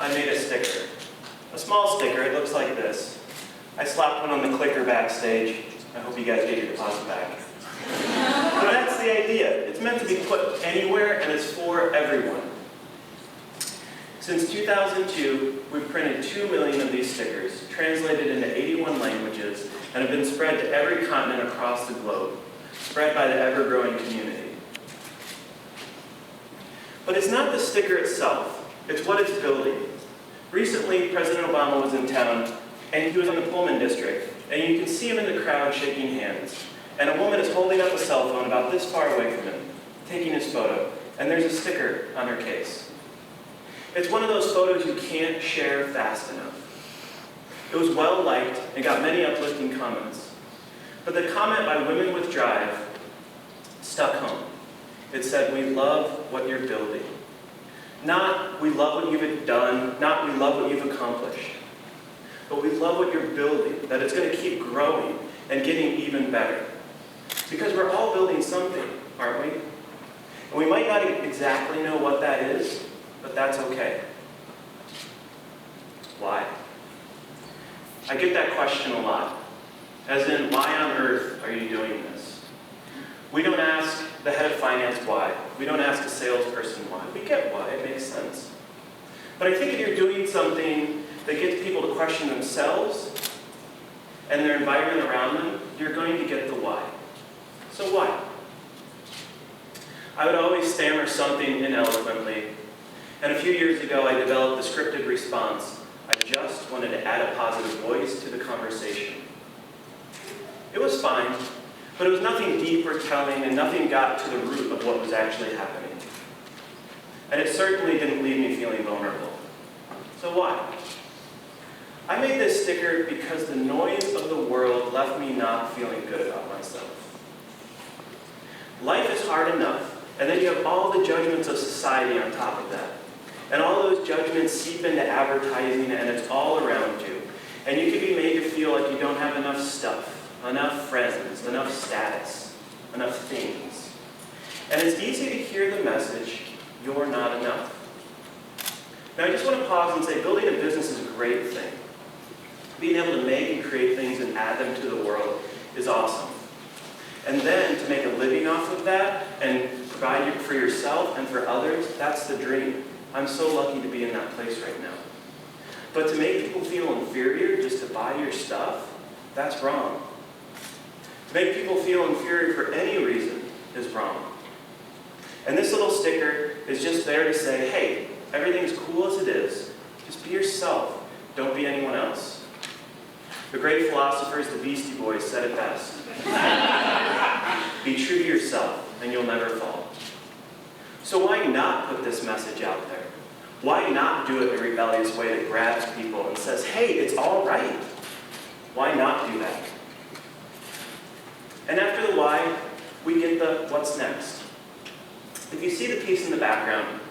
I made a sticker. A small sticker, it looks like this. I slapped one on the clicker backstage. I hope you guys get your deposit back. But that's the idea. It's meant to be put anywhere, and it's for everyone. Since 2002, we've printed 2 million of these stickers, translated into 81 languages, and have been spread to every continent across the globe, spread by the ever-growing community. But it's not the sticker itself, it's what it's building. Recently, President Obama was in town, and he was in the Pullman district, and you can see him in the crowd shaking hands. And a woman is holding up a cell phone about this far away from him, taking his photo, and there's a sticker on her case. It's one of those photos you can't share fast enough. It was well liked and got many uplifting comments. But the comment by Women with Drive stuck home. It said, "We love what you're building." Not, "We love what you've done," not, "We love what you've accomplished." But we love what you're building, that it's going to keep growing and getting even better. Because we're all building something, aren't we? And we might not exactly know what that is, but that's okay. Why? I get that question a lot. As in, why on earth are you doing this? We don't ask the head of finance why. We don't ask a salesperson why. We get why, it makes sense. But I think if you're doing something that gets people to question themselves and their environment around them, you're going to get the why. So why? I would always stammer something ineloquently, and a few years ago I developed a scripted response. I just wanted to add a positive voice to the conversation. It was fine, but it was nothing deep or telling, and nothing got to the root of what was actually happening. And it certainly didn't leave me feeling vulnerable. So why? I made this sticker because the noise of the world left me not feeling good about myself. Life is hard enough, and then you have all the judgments of society on top of that. And all those judgments seep into advertising, and it's all around you. And you can be made to feel like you don't have enough stuff, enough friends, enough status, enough things. And it's easy to hear the message, "You're not enough." Now I just want to pause and say, building a business is a great thing. Being able to make and create things and add them to the world is awesome. And then to make a living off of that and provide it for yourself and for others, that's the dream. I'm so lucky to be in that place right now. But to make people feel inferior just to buy your stuff, that's wrong. To make people feel inferior for any reason is wrong. And this little sticker is just there to say, hey, everything's cool as it is. Just be yourself. Don't be anyone else. The great philosophers, the Beastie Boys, said it best. Be true to yourself, and you'll never fall. So why not put this message out there? Why not do it in a rebellious way that grabs people and says, hey, it's all right? Why not do that? And after the why, we get the what's next. If you see the piece in the background,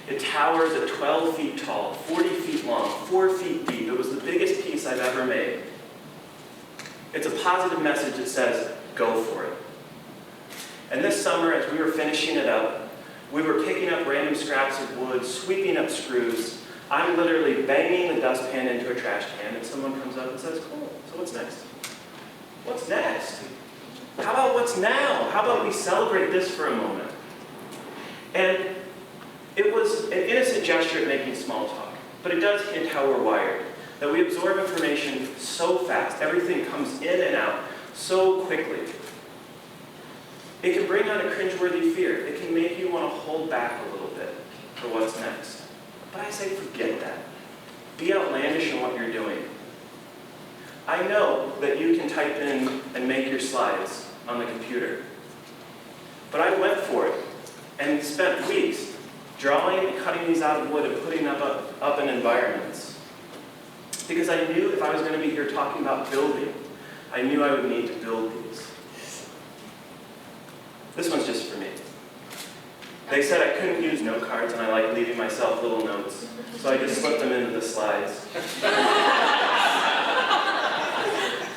it towers at 12 feet tall, 40 feet long, 4 feet deep. It was the biggest piece I've ever made. It's a positive message that says, go for it. And this summer, as we were finishing it up, we were picking up random scraps of wood, sweeping up screws. I'm literally banging the dustpan into a trash can, and someone comes up and says, cool, so what's next? What's next? How about what's now? How about we celebrate this for a moment? And it was an innocent gesture at making small talk, but it does hint how we're wired, that we absorb information so fast. Everything comes in and out so quickly. It can bring on a cringeworthy fear. It can make you want to hold back a little bit for what's next. But I say forget that. Be outlandish in what you're doing. I know that you can type in and make your slides on the computer. But I went for it and spent weeks drawing and cutting these out of wood and putting them up in environments. Because I knew if I was going to be here talking about building, I knew I would need to build these. This one's just for me. They said I couldn't use note cards, and I like leaving myself little notes, so I just slipped them into the slides.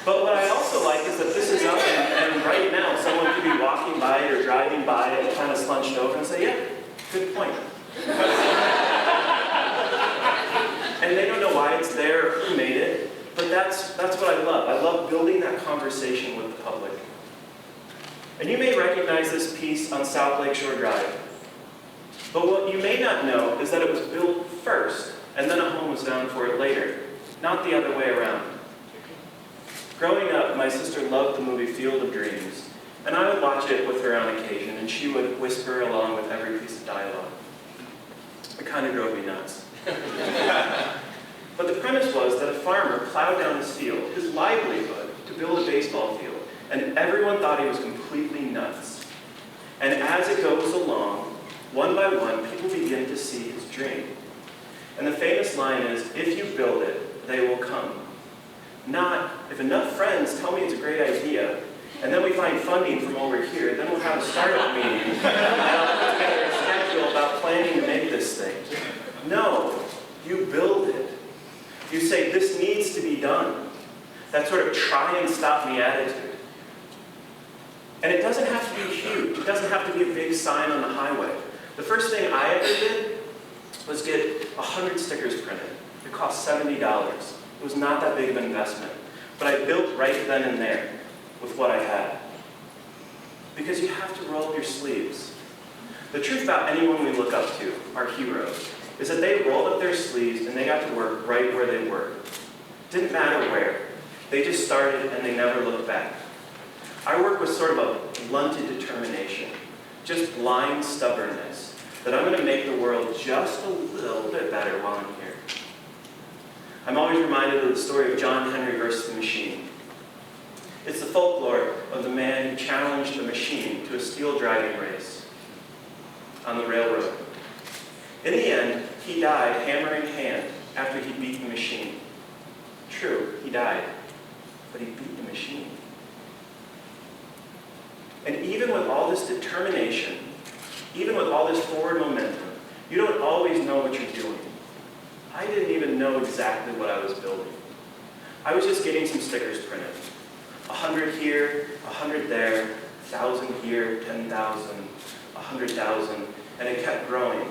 But what I also like is that this is up, and right now someone could be walking by or driving by and kind of slunched over and say, yeah, good point. it's there or who made it, but that's what I love. I love building that conversation with the public. And you may recognize this piece on South Lakeshore Drive. But what you may not know is that it was built first, and then a home was found for it later, not the other way around. Growing up, my sister loved the movie Field of Dreams, and I would watch it with her on occasion, and she would whisper along with every piece of dialogue. It kind of drove me nuts. But the premise was that a farmer plowed down his field, his livelihood, to build a baseball field, and everyone thought he was completely nuts. And as it goes along, one by one, people begin to see his dream. And the famous line is, if you build it, they will come. Not, if enough friends tell me it's a great idea, and then we find funding from over here, then we'll have a startup meeting, and I'll put together a schedule about planning to make this thing. No, you build it. You say, this needs to be done. That sort of try and stop me attitude. And it doesn't have to be huge. It doesn't have to be a big sign on the highway. The first thing I ever did was get 100 stickers printed. It cost $70. It was not that big of an investment. But I built right then and there with what I had. Because you have to roll up your sleeves. The truth about anyone we look up to, our heroes, is that they rolled up their sleeves and they got to work right where they were. Didn't matter where. They just started and they never looked back. I work with sort of a blunted determination, just blind stubbornness, that I'm going to make the world just a little bit better while I'm here. I'm always reminded of the story of John Henry versus the machine. It's the folklore of the man who challenged a machine to a steel driving race on the railroad. In the end, he died hammer in hand after he beat the machine. True, he died, but he beat the machine. And even with all this determination, even with all this forward momentum, you don't always know what you're doing. I didn't even know exactly what I was building. I was just getting some stickers printed. 100 here, 100 there, 1,000 here, 10,000, 100,000, and it kept growing.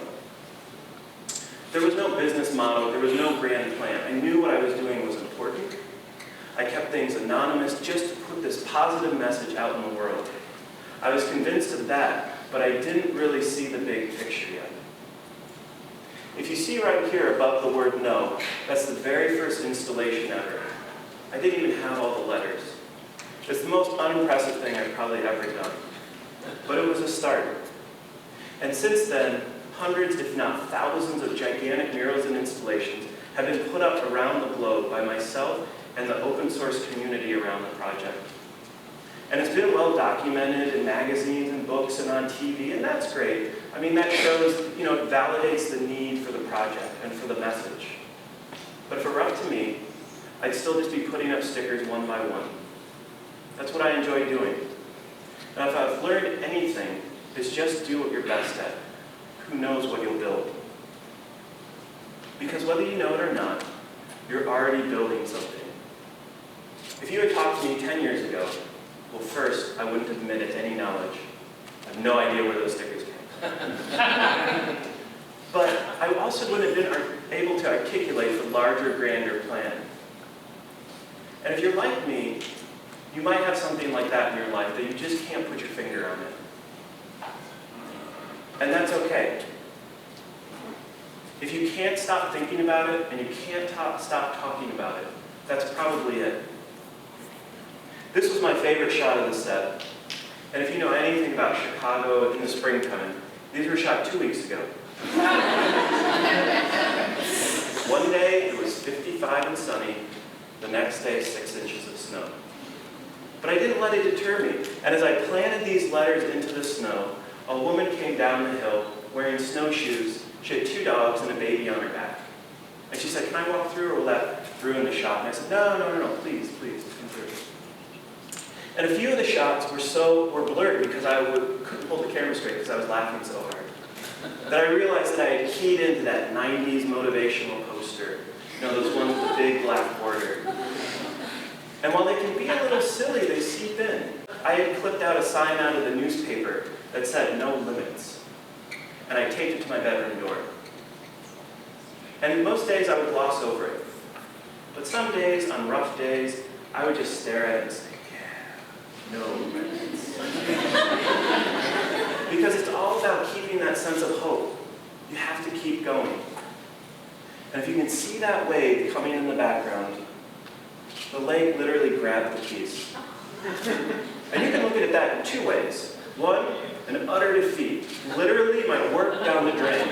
There was no business model, there was no grand plan. I knew what I was doing was important. I kept things anonymous just to put this positive message out in the world. I was convinced of that, but I didn't really see the big picture yet. If you see right here above the word no, that's the very first installation ever. I didn't even have all the letters. It's the most unimpressive thing I've probably ever done. But it was a start. And since then, hundreds, if not thousands, of gigantic murals and installations have been put up around the globe by myself and the open source community around the project. And it's been well documented in magazines and books and on TV, and that's great. I mean, that shows, it validates the need for the project and for the message. But if it were up to me, I'd still just be putting up stickers one by one. That's what I enjoy doing. And if I've learned anything, it's just do what you're best at. Who knows what you'll build? Because whether you know it or not, you're already building something. If you had talked to me 10 years ago, well, first, I wouldn't have admitted any knowledge. I have no idea where those stickers came from. But I also wouldn't have been able to articulate the larger, grander plan. And if you're like me, you might have something like that in your life that you just can't put your finger on it. And that's okay. If you can't stop thinking about it and you can't stop talking about it, that's probably it. This was my favorite shot of the set. And if you know anything about Chicago in the springtime, these were shot 2 weeks ago. One day it was 55 and sunny, the next day 6 inches of snow. But I didn't let it deter me. And as I planted these letters into the snow, a woman came down the hill wearing snowshoes. She had 2 dogs and a baby on her back. And she said, "Can I walk through or will that ruin the shot?" And I said, No, please, come through. And a few of the shots were blurred because I couldn't hold the camera straight because I was laughing so hard. That I realized that I had keyed into that 90s motivational poster. Those ones with the big black border. And while they can be a little silly, they seep in. I had clipped out a sign out of the newspaper that said, "No limits." And I taped it to my bedroom door. And most days I would gloss over it. But some days, on rough days, I would just stare at it and say, yeah, no regrets. Because it's all about keeping that sense of hope. You have to keep going. And if you can see that wave coming in the background, the lake literally grabbed the piece. And you can look at that in two ways. One, an utter defeat. Literally my work down the drain.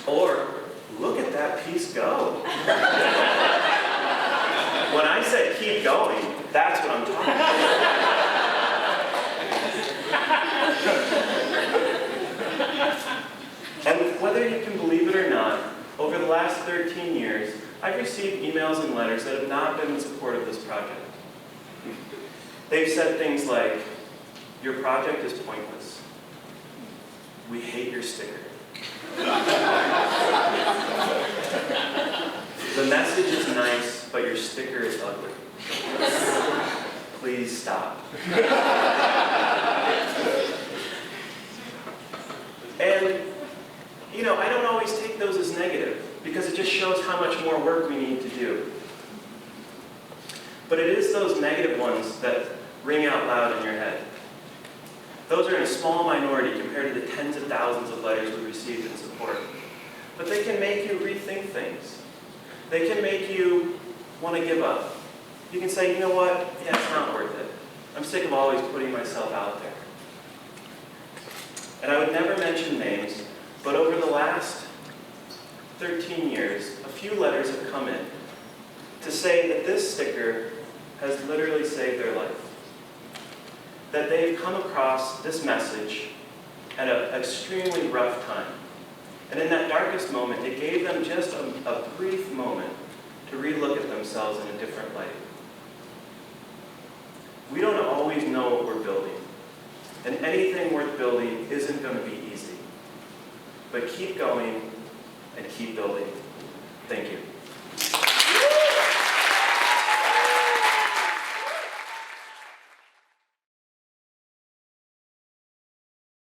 Or, look at that piece go. When I said keep going, that's what I'm talking about. And whether you can believe it or not, over the last 13 years, I've received emails and letters that have not been in support of this project. They've said things like, your project is pointless. We hate your sticker. The message is nice, but your sticker is ugly. Please stop. And, you know, I don't always take those as negative, because it just shows how much more work we need to do. But it is those negative ones that ring out loud in your head. Those are in a small minority compared to the tens of thousands of letters we received in support. But they can make you rethink things. They can make you want to give up. You can say, you know what, yeah, it's not worth it. I'm sick of always putting myself out there. And I would never mention names, but over the last 13 years, a few letters have come in to say that this sticker has literally saved their life. That they've come across this message at an extremely rough time. And in that darkest moment, it gave them just a brief moment to relook at themselves in a different light. We don't always know what we're building. And anything worth building isn't going to be easy. But keep going and keep building. Thank you.